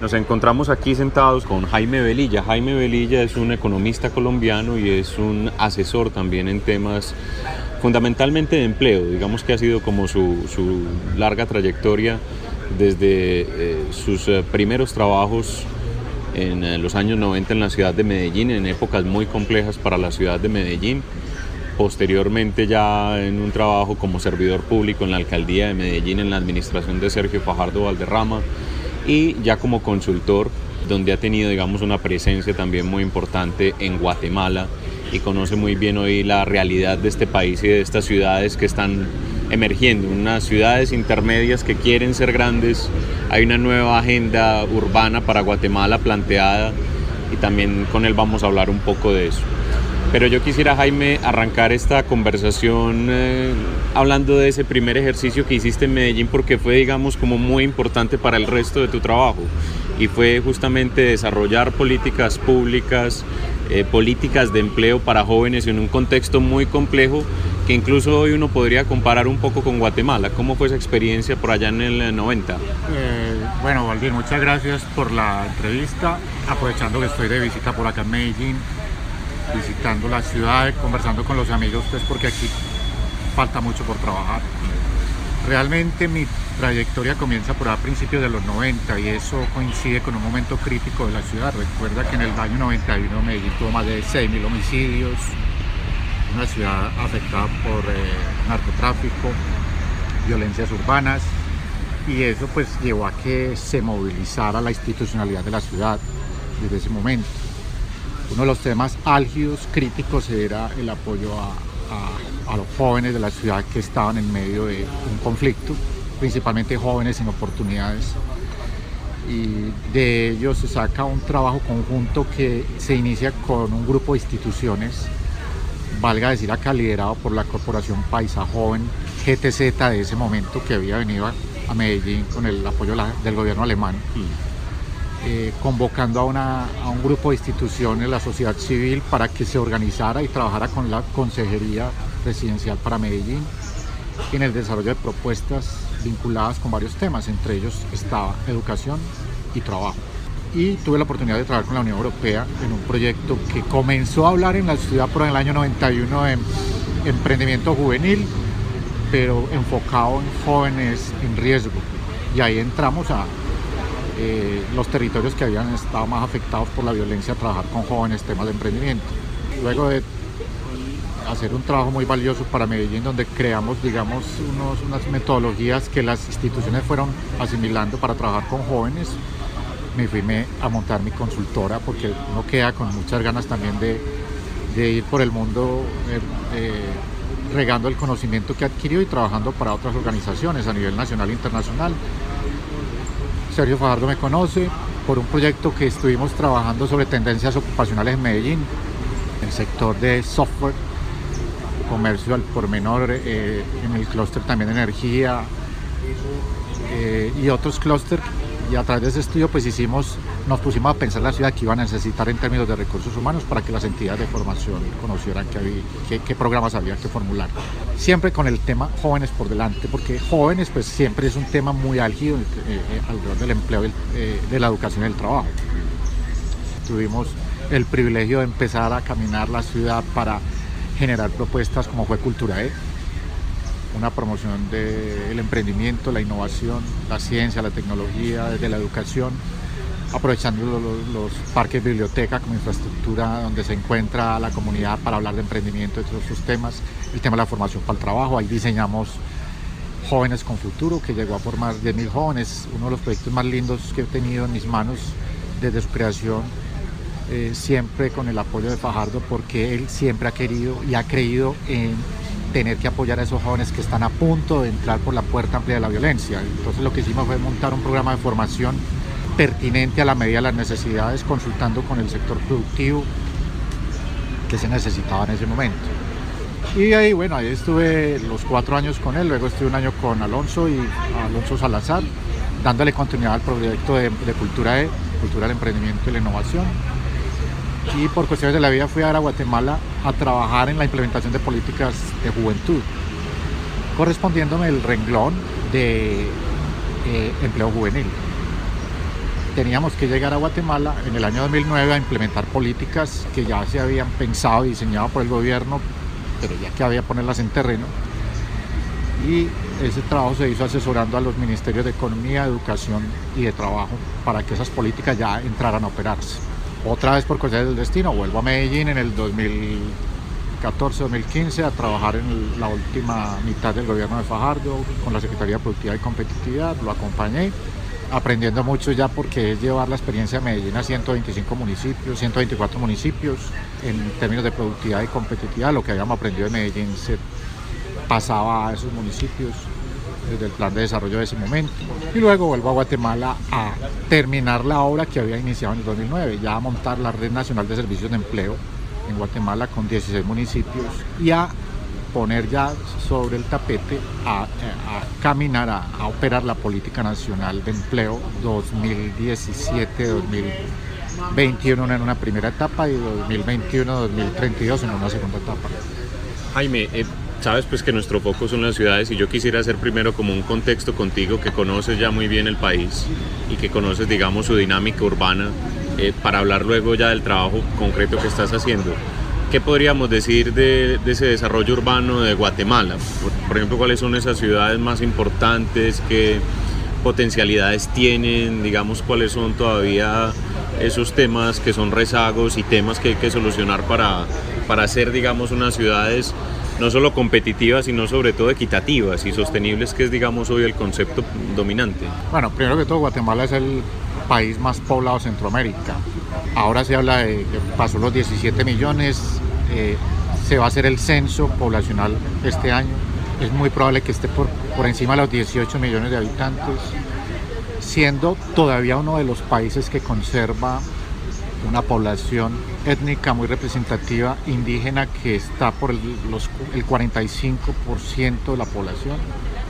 Nos encontramos aquí sentados con Jaime Velilla. Jaime Velilla es un economista colombiano y es un asesor también en temas fundamentalmente de empleo. Digamos que ha sido como su larga trayectoria desde sus primeros trabajos en los años 90 en la ciudad de Medellín, en épocas muy complejas para la ciudad de Medellín. Posteriormente ya en un trabajo como servidor público en la alcaldía de Medellín, en la administración de Sergio Fajardo Valderrama, y ya como consultor, donde ha tenido, digamos, una presencia también muy importante en Guatemala y conoce muy bien hoy la realidad de este país y de estas ciudades que están emergiendo, unas ciudades intermedias que quieren ser grandes. Hay una nueva agenda urbana para Guatemala planteada y también con él vamos a hablar un poco de eso. Pero yo quisiera, Jaime, arrancar esta conversación hablando de ese primer ejercicio que hiciste en Medellín, porque fue, digamos, como muy importante para el resto de tu trabajo y fue justamente desarrollar políticas públicas, políticas de empleo para jóvenes en un contexto muy complejo que incluso hoy uno podría comparar un poco con Guatemala. ¿Cómo fue esa experiencia por allá en el 90? Bueno, Valdir, muchas gracias por la entrevista, aprovechando que estoy de visita por acá en Medellín, visitando la ciudad, conversando con los amigos, pues porque aquí falta mucho por trabajar. Realmente mi trayectoria comienza por a principios de los 90 y eso coincide con un momento crítico de la ciudad. Recuerda que en el año 91 Medellín tuvo más de 6.000 homicidios, una ciudad afectada por narcotráfico, violencias urbanas, y eso pues llevó a que se movilizara la institucionalidad de la ciudad desde ese momento. Uno de los temas álgidos, críticos, era el apoyo a los jóvenes de la ciudad que estaban en medio de un conflicto, principalmente jóvenes sin oportunidades. Y de ello se saca un trabajo conjunto que se inicia con un grupo de instituciones, valga decir acá, liderado por la Corporación Paisa Joven, GTZ de ese momento, que había venido a Medellín con el apoyo del gobierno alemán. Convocando a un grupo de instituciones, la sociedad civil, para que se organizara y trabajara con la Consejería Presidencial para Medellín en el desarrollo de propuestas vinculadas con varios temas, entre ellos estaba educación y trabajo. Y tuve la oportunidad de trabajar con la Unión Europea en un proyecto que comenzó a hablar en la ciudad por el año 91 en emprendimiento juvenil, pero enfocado en jóvenes en riesgo. Y ahí entramos a los territorios que habían estado más afectados por la violencia, a trabajar con jóvenes, temas de emprendimiento. Luego de hacer un trabajo muy valioso para Medellín, donde creamos, digamos, unas metodologías que las instituciones fueron asimilando para trabajar con jóvenes, me fui a montar mi consultora, porque uno queda con muchas ganas también de ir por el mundo regando el conocimiento que adquirió y trabajando para otras organizaciones a nivel nacional e internacional. Sergio Fajardo me conoce por un proyecto que estuvimos trabajando sobre tendencias ocupacionales en Medellín, el sector de software, comercio al por menor, en el clúster también de energía y otros clústeres. Y a través de ese estudio pues nos pusimos a pensar la ciudad que iba a necesitar en términos de recursos humanos para que las entidades de formación conocieran qué programas había que formular. Siempre con el tema jóvenes por delante, porque jóvenes pues siempre es un tema muy álgido alrededor del empleo, de la educación y del trabajo. Tuvimos el privilegio de empezar a caminar la ciudad para generar propuestas como fue Cultura E, una promoción del emprendimiento, la innovación, la ciencia, la tecnología, desde la educación, aprovechando los parques biblioteca como infraestructura donde se encuentra la comunidad para hablar de emprendimiento y todos esos temas, el tema de la formación para el trabajo. Ahí diseñamos Jóvenes con Futuro, que llegó a formar 10.000 jóvenes, uno de los proyectos más lindos que he tenido en mis manos desde su creación, siempre con el apoyo de Fajardo, porque él siempre ha querido y ha creído en tener que apoyar a esos jóvenes que están a punto de entrar por la puerta amplia de la violencia. Entonces lo que hicimos fue montar un programa de formación pertinente a la medida de las necesidades, consultando con el sector productivo que se necesitaba en ese momento. Y ahí, bueno, ahí estuve los 4 años con él, luego estuve un año con Alonso Salazar, dándole continuidad al proyecto de Cultura E, Cultura del Emprendimiento y la Innovación. Y por cuestiones de la vida fui a Guatemala a trabajar en la implementación de políticas de juventud, correspondiéndome el renglón de empleo juvenil. teníamos que llegar a Guatemala en el año 2009 a implementar políticas que ya se habían pensado y diseñado por el gobierno, pero ya que había que ponerlas en terreno. Y ese trabajo se hizo asesorando a los ministerios de Economía, Educación y de Trabajo para que esas políticas ya entraran a operarse. Otra vez por cosas del destino, vuelvo a Medellín en el 2014-2015 a trabajar en la última mitad del gobierno de Fajardo con la Secretaría de Productividad y Competitividad, lo acompañé, aprendiendo mucho ya porque es llevar la experiencia de Medellín a 125 municipios, 124 municipios en términos de productividad y competitividad. Lo que habíamos aprendido en Medellín se pasaba a esos municipios desde el plan de desarrollo de ese momento. Y luego vuelvo a Guatemala a terminar la obra que había iniciado en el 2009, ya a montar la Red Nacional de Servicios de Empleo en Guatemala con 16 municipios y a poner ya sobre el tapete a caminar, a operar la Política Nacional de Empleo 2017-2021 en una primera etapa y 2021-2032 en una segunda etapa. Jaime, sabes pues que nuestro foco son las ciudades y yo quisiera hacer primero como un contexto contigo que conoces ya muy bien el país y que conoces, digamos, su dinámica urbana, para hablar luego ya del trabajo concreto que estás haciendo. ¿Qué podríamos decir de ese desarrollo urbano de Guatemala? Por ejemplo, ¿cuáles son esas ciudades más importantes? ¿Qué potencialidades tienen? Digamos, ¿cuáles son todavía esos temas que son rezagos y temas que hay que solucionar para hacer, digamos, unas ciudades no solo competitivas, sino sobre todo equitativas y sostenibles, que es, digamos, hoy el concepto dominante? Bueno, primero que todo, Guatemala es el país más poblado de Centroamérica. Ahora se habla de que pasó los 17 millones, se va a hacer el censo poblacional este año. Es muy probable que esté por encima de los 18 millones de habitantes, siendo todavía uno de los países que conserva una población étnica muy representativa indígena, que está por el 45% de la población,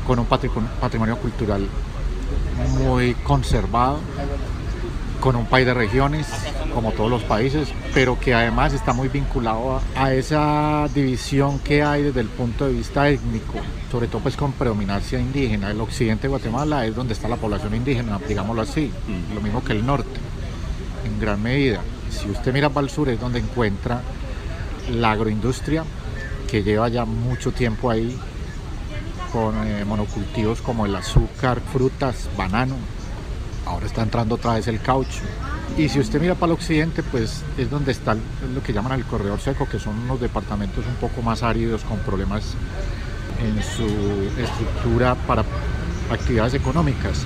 con un patrimonio cultural muy conservado, con un país de regiones, como todos los países, pero que además está muy vinculado a esa división que hay desde el punto de vista étnico, sobre todo pues con predominancia indígena. El occidente de Guatemala es donde está la población indígena, digámoslo así, lo mismo que el norte, en gran medida. Si usted mira para el sur es donde encuentra la agroindustria, que lleva ya mucho tiempo ahí, con monocultivos como el azúcar, frutas, banano. Ahora está entrando otra vez el caucho. Y si usted mira para el occidente, pues es donde está lo que llaman el corredor seco, que son unos departamentos un poco más áridos, con problemas en su estructura para actividades económicas.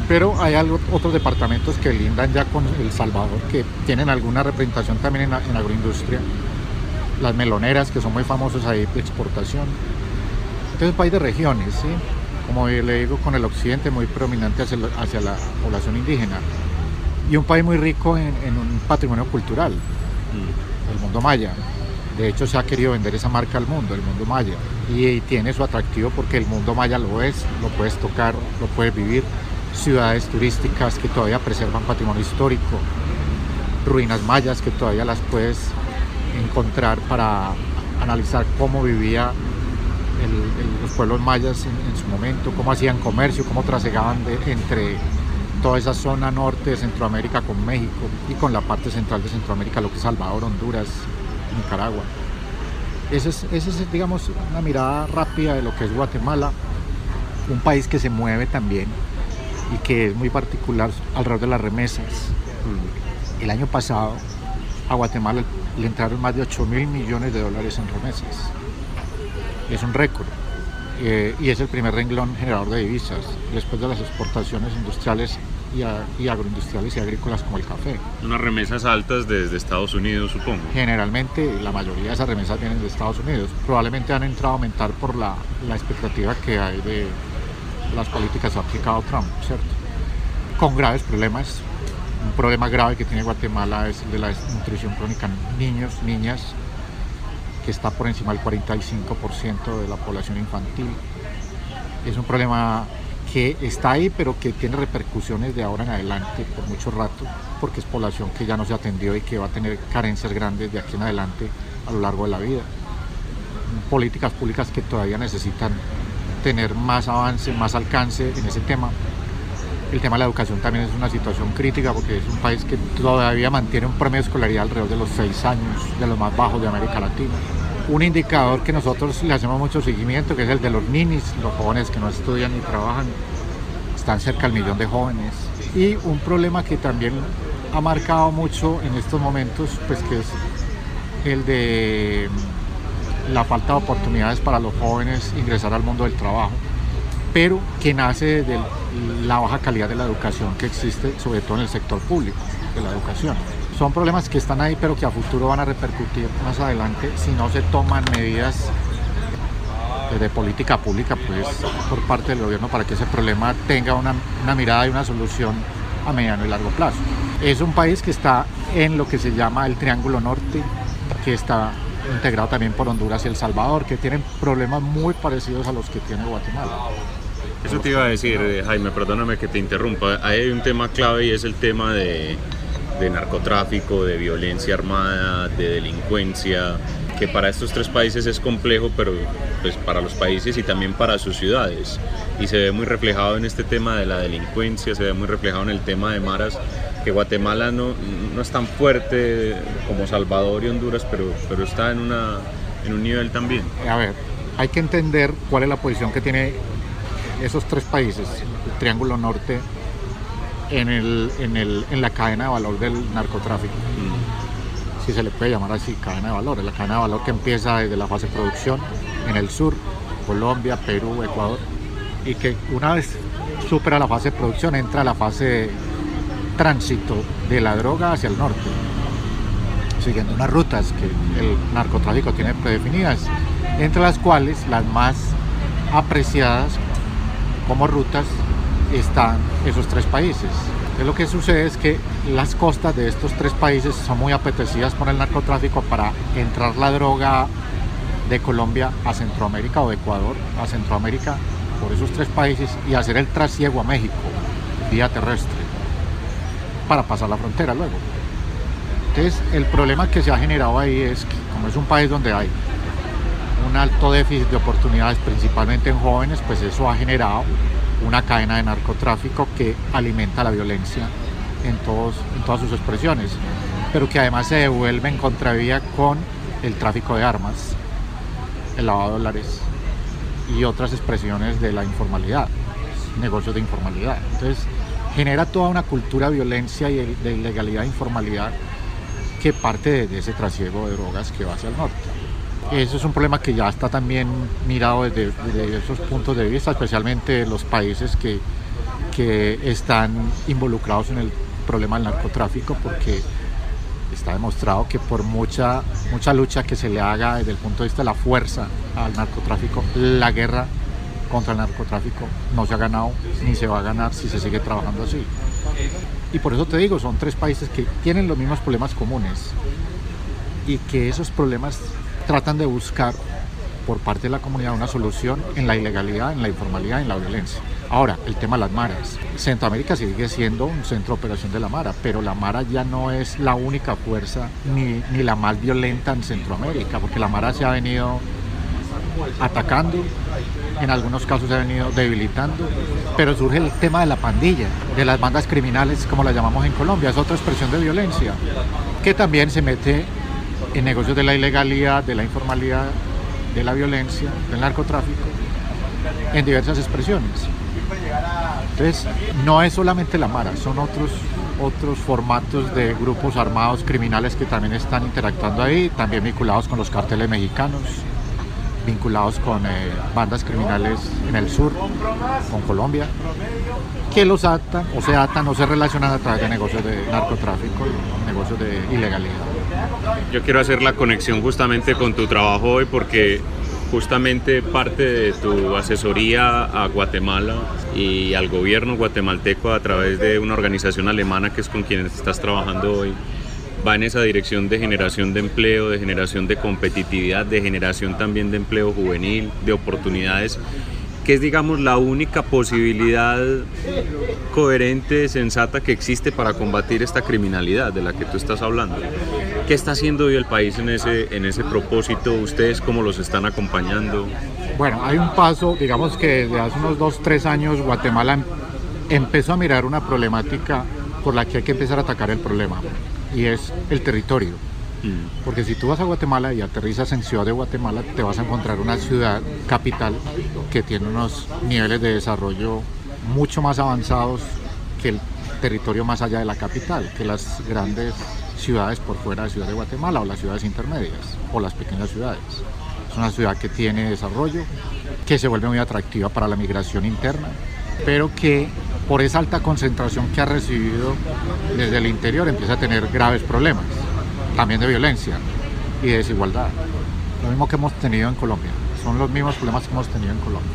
Pero hay otros departamentos que lindan ya con El Salvador, que tienen alguna representación también en agroindustria. Las meloneras, que son muy famosos ahí de exportación. Entonces, un país de regiones, ¿sí? Como le digo, con el occidente muy predominante hacia la población indígena. Y un país muy rico en un patrimonio cultural, el mundo maya. De hecho, se ha querido vender esa marca al mundo, el mundo maya. Y tiene su atractivo porque el mundo maya lo puedes tocar, lo puedes vivir. Ciudades turísticas que todavía preservan patrimonio histórico, ruinas mayas que todavía las puedes encontrar para analizar cómo vivía los pueblos mayas en su momento, cómo hacían comercio, cómo trasegaban entre toda esa zona norte de Centroamérica con México y con la parte central de Centroamérica, lo que es Salvador, Honduras, Nicaragua. Esa es, digamos, una mirada rápida de lo que es Guatemala, un país que se mueve también y que es muy particular alrededor de las remesas. El año pasado a Guatemala le entraron más de 8.000 millones de dólares en remesas. Es un récord y es el primer renglón generador de divisas después de las exportaciones industriales y agroindustriales y agrícolas como el café. Unas remesas altas desde Estados Unidos, supongo. Generalmente la mayoría de esas remesas vienen de Estados Unidos. Probablemente han entrado a aumentar por la expectativa que hay de las políticas que ha aplicado Trump, ¿cierto? Con graves problemas. Un problema grave que tiene Guatemala es el de la desnutrición crónica en niños, niñas, que está por encima del 45% de la población infantil. Es un problema que está ahí, pero que tiene repercusiones de ahora en adelante por mucho rato, porque es población que ya no se atendió y que va a tener carencias grandes de aquí en adelante a lo largo de la vida. Políticas públicas que todavía necesitan tener más avance, más alcance en ese tema. El tema de la educación también es una situación crítica porque es un país que todavía mantiene un promedio de escolaridad alrededor de los 6 años, de los más bajos de América Latina. Un indicador que nosotros le hacemos mucho seguimiento, que es el de los ninis, los jóvenes que no estudian ni trabajan, están cerca del 1.000.000 de jóvenes. Y un problema que también ha marcado mucho en estos momentos, pues que es el de la falta de oportunidades para los jóvenes ingresar al mundo del trabajo, pero que nace de la baja calidad de la educación que existe, sobre todo en el sector público de la educación. Son problemas que están ahí, pero que a futuro van a repercutir más adelante si no se toman medidas de política pública, pues, por parte del gobierno para que ese problema tenga una mirada y una solución a mediano y largo plazo. Es un país que está en lo que se llama el Triángulo Norte, que está integrado también por Honduras y El Salvador, que tienen problemas muy parecidos a los que tiene Guatemala. Eso te iba a decir, Jaime, perdóname que te interrumpa. Ahí hay un tema clave y es el tema de narcotráfico, de violencia armada, de delincuencia, que para estos 3 países es complejo, pero pues para los países y también para sus ciudades. Y se ve muy reflejado en este tema de la delincuencia, se ve muy reflejado en el tema de maras, que Guatemala no es tan fuerte como Salvador y Honduras, pero está en un nivel también. A ver, hay que entender cuál es la posición que tiene esos 3 países, el Triángulo Norte, en la cadena de valor del narcotráfico. Si se le puede llamar así, cadena de valor. Es la cadena de valor que empieza desde la fase de producción en el sur, Colombia, Perú, Ecuador, y que una vez supera la fase de producción entra a la fase de tránsito de la droga hacia el norte, siguiendo unas rutas que el narcotráfico tiene predefinidas, entre las cuales las más apreciadas como rutas están esos 3 países. Lo que sucede es que las costas de estos 3 países son muy apetecidas por el narcotráfico para entrar la droga de Colombia a Centroamérica o de Ecuador a Centroamérica por esos 3 países y hacer el trasiego a México vía terrestre para pasar la frontera luego. Entonces el problema que se ha generado ahí es que como es un país donde hay un alto déficit de oportunidades principalmente en jóvenes, pues eso ha generado una cadena de narcotráfico que alimenta la violencia en todas sus expresiones, pero que además se devuelve en contravía con el tráfico de armas, el lavado de dólares y otras expresiones de la informalidad, negocios de informalidad. Entonces genera toda una cultura de violencia y de ilegalidad e informalidad que parte de ese trasiego de drogas que va hacia el norte. Eso es un problema que ya está también mirado desde esos puntos de vista, especialmente los países que están involucrados en el problema del narcotráfico, porque está demostrado que por mucha lucha que se le haga desde el punto de vista de la fuerza al narcotráfico, la guerra contra el narcotráfico no se ha ganado ni se va a ganar si se sigue trabajando así. Y por eso te digo, son 3 países que tienen los mismos problemas comunes y que esos problemas tratan de buscar por parte de la comunidad una solución en la ilegalidad, en la informalidad y en la violencia. Ahora, el tema de las maras. Centroamérica sigue siendo un centro de operación de la mara, pero la mara ya no es la única fuerza ni la más violenta en Centroamérica, porque la mara se ha venido atacando, en algunos casos se ha venido debilitando, pero surge el tema de la pandilla, de las bandas criminales, como las llamamos en Colombia, es otra expresión de violencia, que también se mete en negocios de la ilegalidad, de la informalidad, de la violencia, del narcotráfico, en diversas expresiones. Entonces, no es solamente la mara, son otros formatos de grupos armados criminales que también están interactuando ahí, también vinculados con los cárteles mexicanos, vinculados con bandas criminales en el sur, con Colombia, que los atan o se relacionan a través de negocios de narcotráfico y negocios de ilegalidad. Yo quiero hacer la conexión justamente con tu trabajo hoy porque justamente parte de tu asesoría a Guatemala y al gobierno guatemalteco a través de una organización alemana que es con quien estás trabajando hoy va en esa dirección de generación de empleo, de generación de competitividad, de generación también de empleo juvenil, de oportunidades, que es, digamos, la única posibilidad coherente, sensata que existe para combatir esta criminalidad de la que tú estás hablando. ¿Qué está haciendo hoy el país en ese propósito? ¿Ustedes cómo los están acompañando? Bueno, hay un paso, digamos que desde hace unos 2-3 años Guatemala empezó a mirar una problemática por la que hay que empezar a atacar el problema, y es el territorio. Porque si tú vas a Guatemala y aterrizas en Ciudad de Guatemala, te vas a encontrar una ciudad capital que tiene unos niveles de desarrollo mucho más avanzados que el territorio más allá de la capital, que las grandes ciudades por fuera de Ciudad de Guatemala o las ciudades intermedias o las pequeñas ciudades. Es una ciudad que tiene desarrollo, que se vuelve muy atractiva para la migración interna, pero que por esa alta concentración que ha recibido desde el interior empieza a tener graves problemas, también de violencia y de desigualdad. Lo mismo que hemos tenido en Colombia, son los mismos problemas que hemos tenido en Colombia.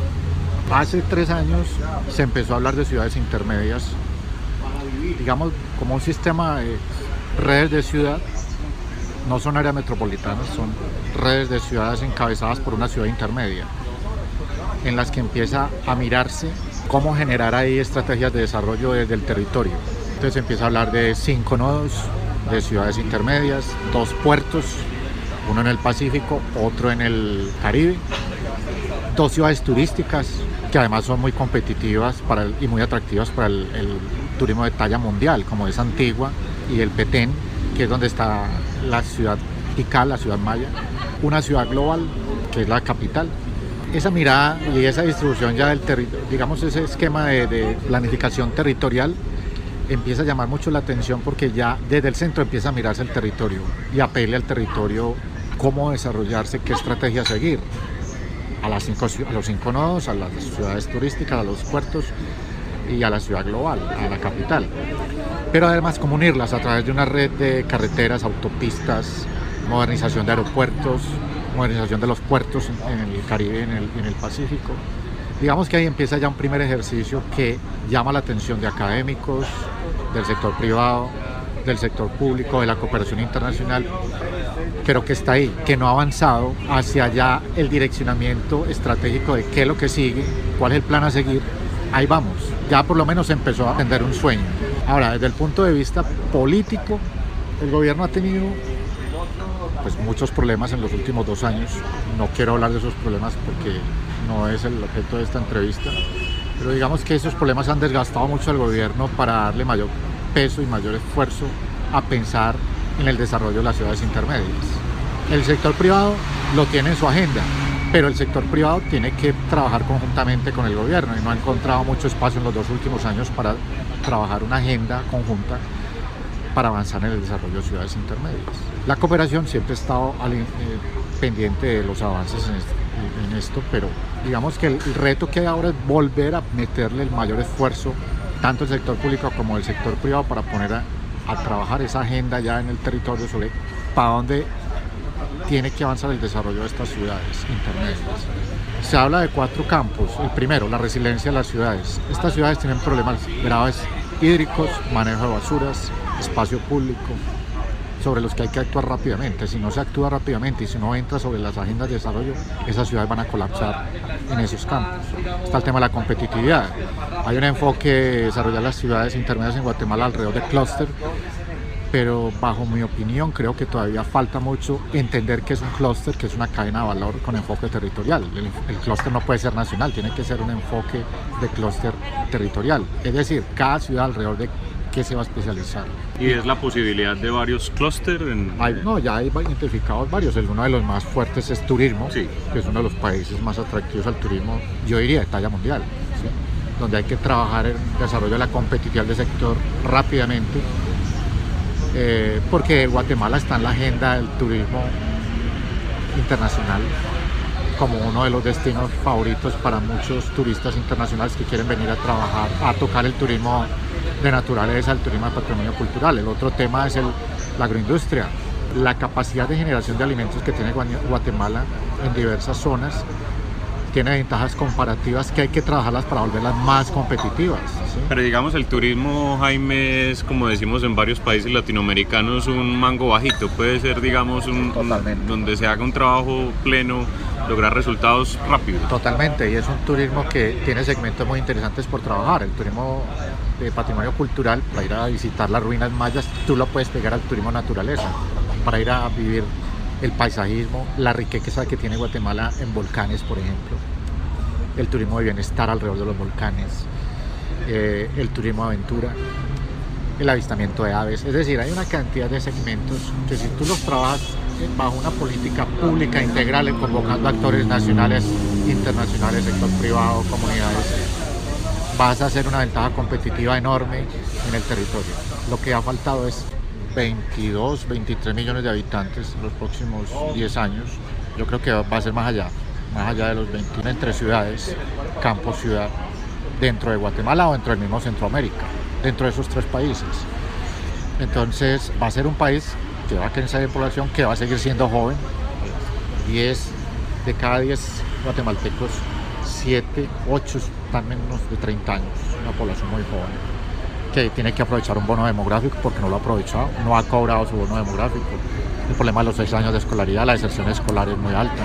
Hace 3 años se empezó a hablar de ciudades intermedias, digamos como un sistema de redes de ciudad. No son áreas metropolitanas, son redes de ciudades encabezadas por una ciudad intermedia, en las que empieza a mirarse cómo generar ahí estrategias de desarrollo desde el territorio. Entonces se empieza a hablar de 5 nodos de ciudades intermedias, 2 puertos, uno en el Pacífico, otro en el Caribe, 2 ciudades turísticas que además son muy competitivas y muy atractivas para el turismo de talla mundial, como es Antigua y el Petén, que es donde está la ciudad Tikal, la ciudad maya, una ciudad global, que es la capital. Esa mirada y esa distribución ya del territorio, digamos ese esquema de planificación territorial, empieza a llamar mucho la atención porque ya desde el centro empieza a mirarse el territorio y a pedirle al territorio cómo desarrollarse, qué estrategia seguir a los 5 nodos, a las ciudades turísticas, a los puertos y a la ciudad global, a la capital. Pero además cómo unirlas a través de una red de carreteras, autopistas, modernización de aeropuertos, modernización de los puertos en el Caribe y en el Pacífico. Digamos que ahí empieza ya un primer ejercicio que llama la atención de académicos, del sector privado, del sector público, de la cooperación internacional, pero que está ahí, que no ha avanzado hacia ya el direccionamiento estratégico de qué es lo que sigue, cuál es el plan a seguir. Ahí vamos, ya por lo menos empezó a tender un sueño. Ahora, desde el punto de vista político, el gobierno ha tenido pues muchos problemas en los últimos 2 años. No quiero hablar de esos problemas porque no es el objeto de esta entrevista, pero digamos que esos problemas han desgastado mucho al gobierno para darle mayor peso y mayor esfuerzo a pensar en el desarrollo de las ciudades intermedias. El sector privado lo tiene en su agenda, pero el sector privado tiene que trabajar conjuntamente con el gobierno y no ha encontrado mucho espacio en los 2 últimos años para trabajar una agenda conjunta para avanzar en el desarrollo de ciudades intermedias. La cooperación siempre ha estado pendiente de los avances en esto, pero digamos que el reto que hay ahora es volver a meterle el mayor esfuerzo, tanto el sector público como el sector privado, para poner a trabajar esa agenda ya en el territorio sobre para dónde tiene que avanzar el desarrollo de estas ciudades intermedias. Se habla de 4 campos. El primero, la resiliencia de las ciudades. Estas ciudades tienen problemas graves hídricos, manejo de basuras, espacio público, sobre los que hay que actuar rápidamente. Si no se actúa rápidamente y si no entra sobre las agendas de desarrollo, esas ciudades van a colapsar en esos campos. Está el tema de la competitividad. Hay un enfoque de desarrollar las ciudades intermedias en Guatemala alrededor de clúster, pero bajo mi opinión creo que todavía falta mucho entender qué es un clúster, que es una cadena de valor con enfoque territorial. El clúster no puede ser nacional, tiene que ser un enfoque de clúster territorial. Es decir, cada ciudad alrededor de qué se va a especializar. ¿Y es la posibilidad de varios clústeres? Ya hay identificados varios. Uno de los más fuertes es turismo, sí, que es uno de los países más atractivos al turismo, yo diría, de talla mundial, ¿sí? Donde hay que trabajar en el desarrollo de la competitividad del sector rápidamente, porque Guatemala está en la agenda del turismo internacional como uno de los destinos favoritos para muchos turistas internacionales que quieren venir a trabajar, a tocar el turismo de naturaleza, el turismo de patrimonio cultural. El otro tema es la agroindustria, la capacidad de generación de alimentos que tiene Guatemala en diversas zonas. Tiene ventajas comparativas que hay que trabajarlas para volverlas más competitivas, ¿sí? Pero digamos, el turismo, Jaime, es, como decimos en varios países latinoamericanos, un mango bajito. Puede ser, digamos, donde se haga un trabajo pleno, lograr resultados rápidos. Totalmente, y es un turismo que tiene segmentos muy interesantes por trabajar. El turismo de patrimonio cultural, para ir a visitar las ruinas mayas, tú lo puedes pegar al turismo naturaleza, para ir a vivir el paisajismo, la riqueza que tiene Guatemala en volcanes, por ejemplo, el turismo de bienestar alrededor de los volcanes, el turismo aventura, el avistamiento de aves. Es decir, hay una cantidad de segmentos que si tú los trabajas bajo una política pública integral, convocando actores nacionales, internacionales, sector privado, comunidades, vas a hacer una ventaja competitiva enorme en el territorio. Lo que ha faltado es 22, 23 millones de habitantes en los próximos 10 años. Yo creo que va a ser más allá de los 21 entre ciudades, campo, ciudad, dentro de Guatemala o dentro del mismo Centroamérica, dentro de esos 3 países. Entonces va a ser un país que va a crecer de población, que va a seguir siendo joven. 10 de cada 10 guatemaltecos, 7, 8 están menos de 30 años, una población muy joven, que tiene que aprovechar un bono demográfico porque no lo ha aprovechado, no ha cobrado su bono demográfico. El problema de los 6 años de escolaridad, la deserción escolar es muy alta.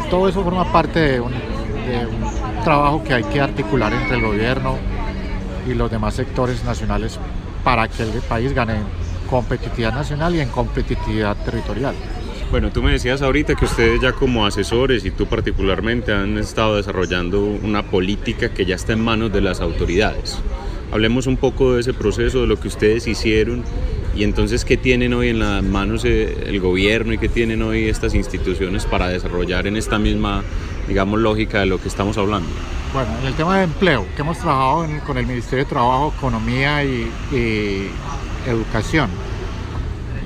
Todo eso forma parte de un trabajo que hay que articular entre el gobierno y los demás sectores nacionales para que el país gane en competitividad nacional y en competitividad territorial. Bueno, tú me decías ahorita que ustedes ya como asesores y tú particularmente han estado desarrollando una política que ya está en manos de las autoridades. Hablemos un poco de ese proceso, de lo que ustedes hicieron y entonces qué tienen hoy en las manos el gobierno y qué tienen hoy estas instituciones para desarrollar en esta misma, digamos, lógica de lo que estamos hablando. Bueno, en el tema de empleo, que hemos trabajado con el Ministerio de Trabajo, Economía y Educación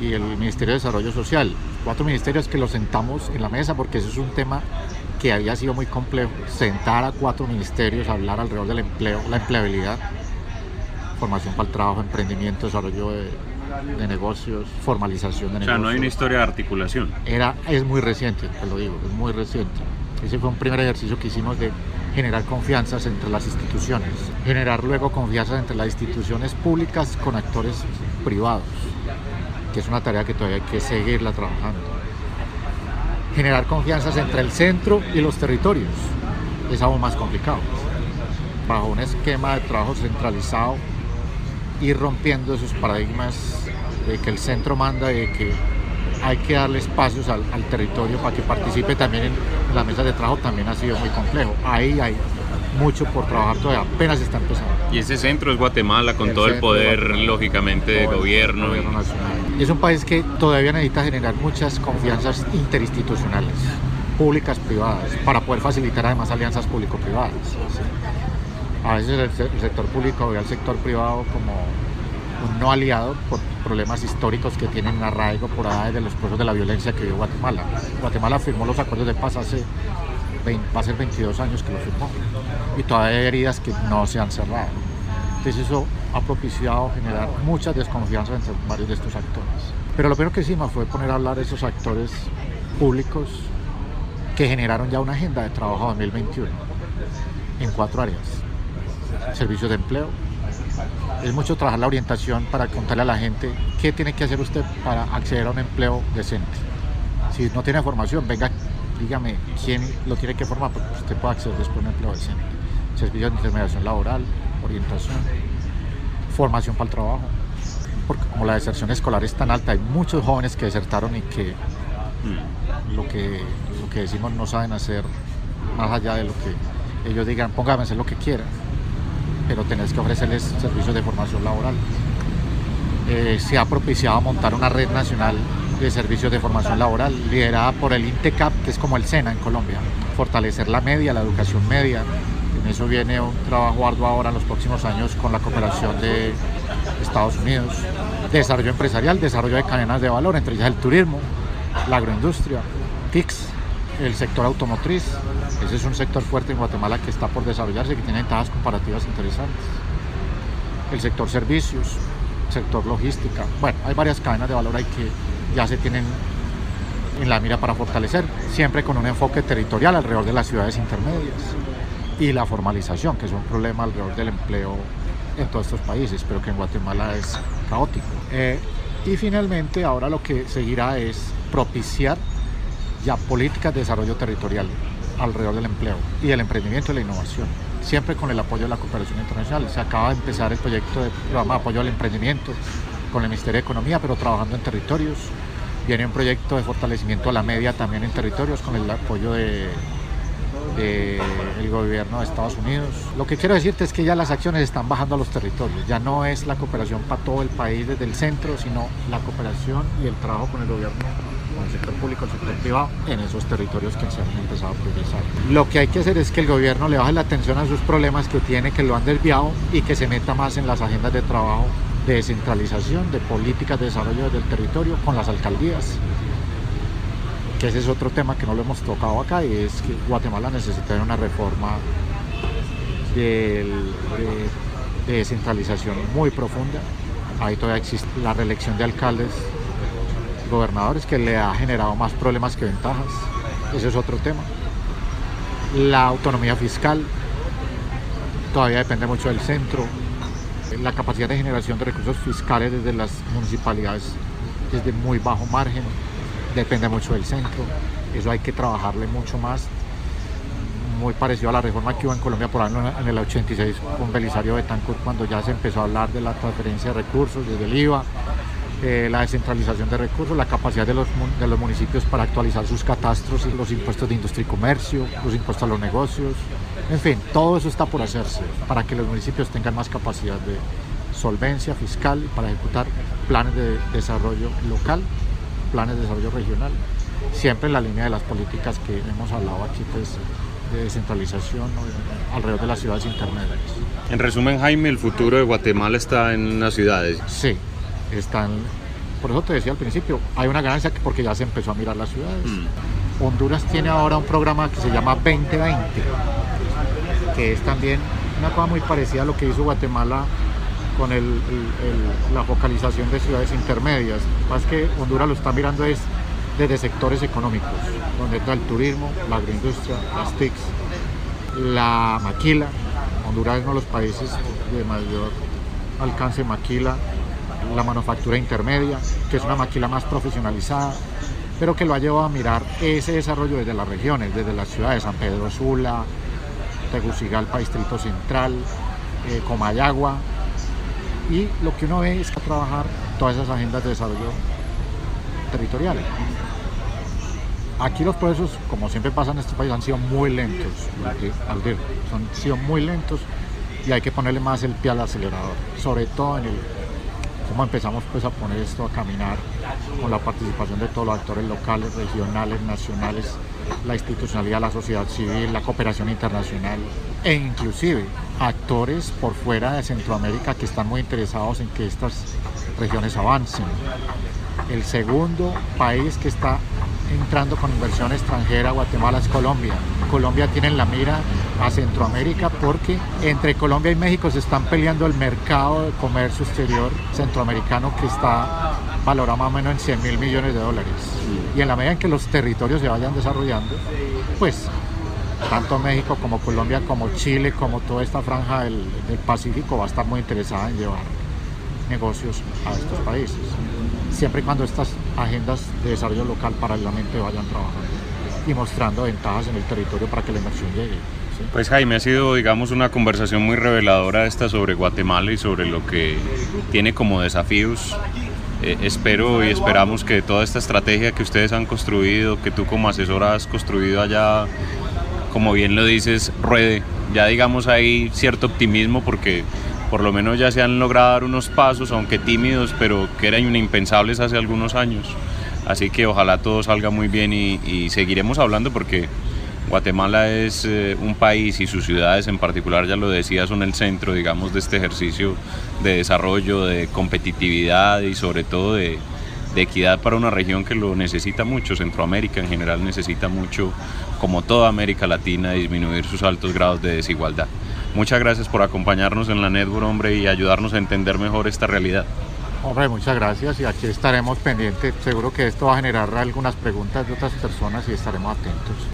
y el Ministerio de Desarrollo Social, 4 ministerios que los sentamos en la mesa porque eso es un tema que había sido muy complejo, sentar a 4 ministerios a hablar alrededor del empleo, la empleabilidad, formación para el trabajo, emprendimiento, desarrollo de negocios, formalización de negocios. O sea, no hay una historia de articulación. Es muy reciente, te lo digo, es muy reciente. Ese fue un primer ejercicio que hicimos de generar confianzas entre las instituciones, generar luego confianzas entre las instituciones públicas con actores privados, que es una tarea que todavía hay que seguirla trabajando. Generar confianzas entre el centro y los territorios es aún más complicado. Bajo un esquema de trabajo centralizado, ir rompiendo esos paradigmas de que el centro manda y de que hay que darle espacios al territorio para que participe también en la mesa de trabajo también ha sido muy complejo. Ahí hay mucho por trabajar todavía, apenas está empezando. Y ese centro es Guatemala con todo el poder, lógicamente, de gobierno nacional. Y es un país que todavía necesita generar muchas confianzas interinstitucionales, públicas, privadas, para poder facilitar además alianzas público-privadas. ¿Sí? A veces el sector público ve al sector privado como un no aliado por problemas históricos que tienen arraigo por ahí de los procesos de la violencia que vivió Guatemala. Guatemala firmó los acuerdos de paz va a ser 22 años que lo firmó y todavía hay heridas que no se han cerrado. Entonces eso ha propiciado generar muchas desconfianzas entre varios de estos actores. Pero lo primero que hicimos fue poner a hablar a esos actores públicos que generaron ya una agenda de trabajo 2021 en 4 áreas. Servicios de empleo. Es mucho trabajar la orientación para contarle a la gente qué tiene que hacer usted para acceder a un empleo decente. Si no tiene formación, venga, dígame quién lo tiene que formar para que usted pueda acceder después a un empleo decente. Servicios de intermediación laboral, orientación, formación para el trabajo. Porque como la deserción escolar es tan alta, hay muchos jóvenes que desertaron y que lo que decimos no saben hacer más allá de lo que ellos digan, póngame a hacer lo que quieran, pero tenés que ofrecerles servicios de formación laboral. Se ha propiciado montar una red nacional de servicios de formación laboral liderada por el INTECAP, que es como el SENA en Colombia, fortalecer la media, la educación media. En eso viene un trabajo arduo ahora en los próximos años con la cooperación de Estados Unidos. Desarrollo empresarial, desarrollo de cadenas de valor, entre ellas el turismo, la agroindustria, TICS, el sector automotriz. Ese es un sector fuerte en Guatemala que está por desarrollarse, que tiene ventajas comparativas interesantes. El sector servicios, sector logística. Bueno, hay varias cadenas de valor ahí que ya se tienen en la mira para fortalecer, siempre con un enfoque territorial alrededor de las ciudades intermedias. Y la formalización, que es un problema alrededor del empleo en todos estos países, pero que en Guatemala es caótico. Y finalmente, ahora lo que seguirá es propiciar ya políticas de desarrollo territorial alrededor del empleo y el emprendimiento y la innovación, siempre con el apoyo de la cooperación internacional. Se acaba de empezar el proyecto de programa de apoyo al emprendimiento con el Ministerio de Economía, pero trabajando en territorios. Viene un proyecto de fortalecimiento a la media también en territorios con el apoyo de del gobierno de Estados Unidos. Lo que quiero decirte es que ya las acciones están bajando a los territorios, ya no es la cooperación para todo el país desde el centro, sino la cooperación y el trabajo con el gobierno, con el sector público, el sector privado, en esos territorios que se han empezado a progresar. Lo que hay que hacer es que el gobierno le baje la atención a sus problemas que tiene, que lo han desviado, y que se meta más en las agendas de trabajo de descentralización, de políticas de desarrollo del territorio con las alcaldías. Que ese es otro tema que no lo hemos tocado acá, y es que Guatemala necesita una reforma de descentralización muy profunda. Ahí todavía existe la reelección de alcaldes, gobernadores, que le ha generado más problemas que ventajas. Ese es otro tema. La autonomía fiscal todavía depende mucho del centro. La capacidad de generación de recursos fiscales desde las municipalidades es de muy bajo margen, depende mucho del centro. Eso hay que trabajarle mucho más. Muy parecido a la reforma que hubo en Colombia por ahí en el 86 con Belisario Betancur, cuando ya se empezó a hablar de la transferencia de recursos desde el IVA, la descentralización de recursos, la capacidad de los municipios para actualizar sus catastros, y los impuestos de industria y comercio, los impuestos a los negocios, en fin, todo eso está por hacerse para que los municipios tengan más capacidad de solvencia fiscal para ejecutar planes de desarrollo local, planes de desarrollo regional, siempre en la línea de las políticas que hemos hablado aquí, pues, de descentralización alrededor de las ciudades intermedias. En resumen, Jaime, el futuro de Guatemala está en las ciudades. Sí, están. Por eso te decía al principio, hay una ganancia porque ya se empezó a mirar las ciudades. Honduras tiene ahora un programa que se llama 2020, que es también una cosa muy parecida a lo que hizo Guatemala con la focalización de ciudades intermedias. Más que Honduras lo está mirando es desde sectores económicos, donde está el turismo, la agroindustria, las TICs, la maquila. Honduras es uno de los países de mayor alcance de maquila, la manufactura intermedia, que es una maquila más profesionalizada, pero que lo ha llevado a mirar ese desarrollo desde las regiones, desde las ciudades, San Pedro Sula, Tegucigalpa, Distrito Central, Comayagua, y lo que uno ve es trabajar todas esas agendas de desarrollo territorial. Aquí los procesos, como siempre pasa en este país, han sido muy lentos, han sido muy lentos, y hay que ponerle más el pie al acelerador, sobre todo en cómo empezamos pues a poner esto a caminar con la participación de todos los actores locales, regionales, nacionales, la institucionalidad, la sociedad civil, la cooperación internacional, e inclusive actores por fuera de Centroamérica que están muy interesados en que estas regiones avancen. El segundo país que está entrando con inversión extranjera a Guatemala es Colombia. Colombia tiene en la mira a Centroamérica porque entre Colombia y México se están peleando el mercado de comercio exterior centroamericano, que está valorado más o menos en 100.000 millones de dólares. Y en la medida en que los territorios se vayan desarrollando, pues tanto México como Colombia, como Chile, como toda esta franja del Pacífico va a estar muy interesada en llevar negocios a estos países, siempre y cuando estas agendas de desarrollo local paralelamente vayan trabajando y mostrando ventajas en el territorio para que la inversión llegue. ¿Sí? Pues Jaime, ha sido, digamos, una conversación muy reveladora esta sobre Guatemala y sobre lo que tiene como desafíos. Espero y esperamos que toda esta estrategia que ustedes han construido, que tú como asesora has construido allá, como bien lo dices, ruede. Ya digamos hay cierto optimismo porque por lo menos ya se han logrado dar unos pasos, aunque tímidos, pero que eran impensables hace algunos años. Así que ojalá todo salga muy bien y seguiremos hablando porque Guatemala es un país, y sus ciudades en particular, ya lo decía, son el centro, digamos, de este ejercicio de desarrollo, de competitividad y sobre todo de equidad para una región que lo necesita mucho. Centroamérica en general necesita mucho, como toda América Latina, disminuir sus altos grados de desigualdad. Muchas gracias por acompañarnos en la Network, hombre, y ayudarnos a entender mejor esta realidad. Hombre, muchas gracias, y aquí estaremos pendientes. Seguro que esto va a generar algunas preguntas de otras personas y estaremos atentos.